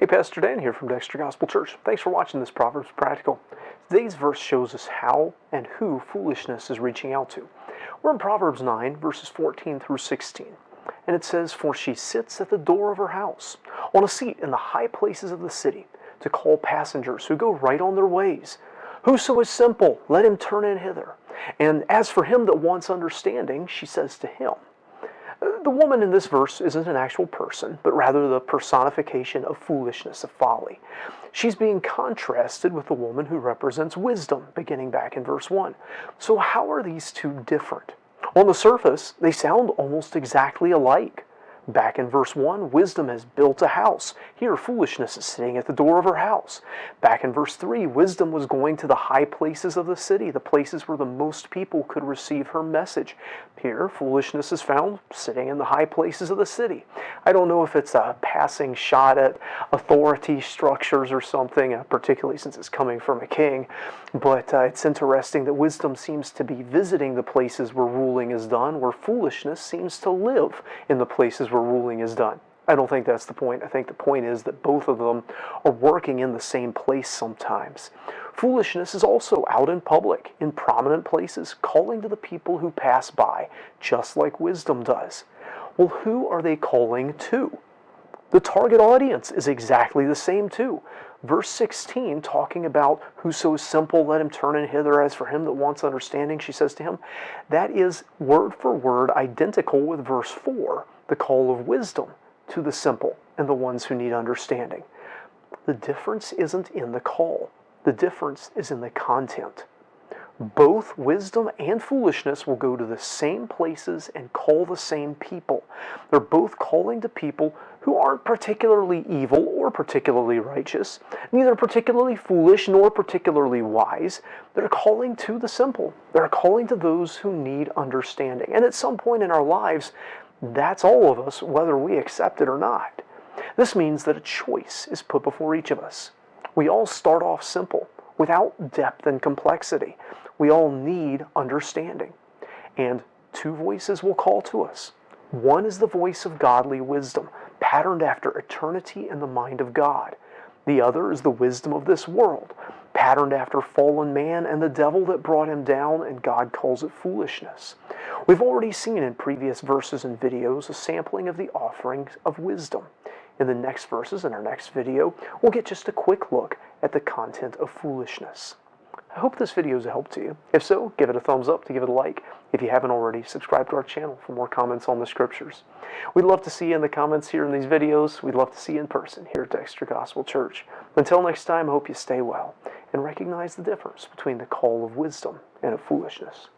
Pastor Dan here from Dexter Gospel Church. Thanks for watching this Proverbs Practical. Today's verse shows us how and who foolishness is reaching out to. We're in Proverbs 9, verses 14 through 16. And it says, "For she sits at the door of her house, on a seat in the high places of the city, to call passengers who go right on their ways. Whoso is simple, let him turn in hither. And as for him that wants understanding, she says to him." The woman in this verse isn't an actual person, but rather the personification of foolishness, of folly. She's being contrasted with the woman who represents wisdom, beginning back in verse 1. So how are these two different? On the surface, they sound almost exactly alike. Back in verse 1, wisdom has built a house. Here, foolishness is sitting at the door of her house. Back in verse 3, wisdom was going to the high places of the city, the places where the most people could receive her message. Here, foolishness is found sitting in the high places of the city. I don't know if it's a passing shot at authority structures or something, particularly since it's coming from a king, but it's interesting that wisdom seems to be visiting the places where ruling is done, where foolishness seems to live in the places where ruling is done. I don't think that's the point. I think the point is that both of them are working in the same place sometimes. Foolishness is also out in public, in prominent places, calling to the people who pass by, just like wisdom does. Well, who are they calling to? The target audience is exactly the same too. Verse 16, talking about whoso is simple, let him turn in hither. As for him that wants understanding, she says to him. That is word for word identical with verse 4, the call of wisdom to the simple and the ones who need understanding. The difference isn't in the call. The difference is in the content. Both wisdom and foolishness will go to the same places and call the same people. They're both calling to people who aren't particularly evil or particularly righteous, neither particularly foolish nor particularly wise. They're calling to the simple. They're calling to those who need understanding. And at some point in our lives, that's all of us, whether we accept it or not. This means that a choice is put before each of us. We all start off simple, without depth and complexity. We all need understanding. And two voices will call to us. One is the voice of godly wisdom, patterned after eternity and the mind of God. The other is the wisdom of this world, patterned after fallen man and the devil that brought him down, and God calls it foolishness. We've already seen in previous verses and videos a sampling of the offerings of wisdom. In the next verses, in our next video, we'll get just a quick look at the content of foolishness. I hope this video is a help to you. If so, give it a thumbs up, to give it a like. If you haven't already, subscribe to our channel for more comments on the scriptures. We'd love to see you in the comments here in these videos. We'd love to see you in person here at Dexter Gospel Church. Until next time, I hope you stay well and recognize the difference between the call of wisdom and of foolishness.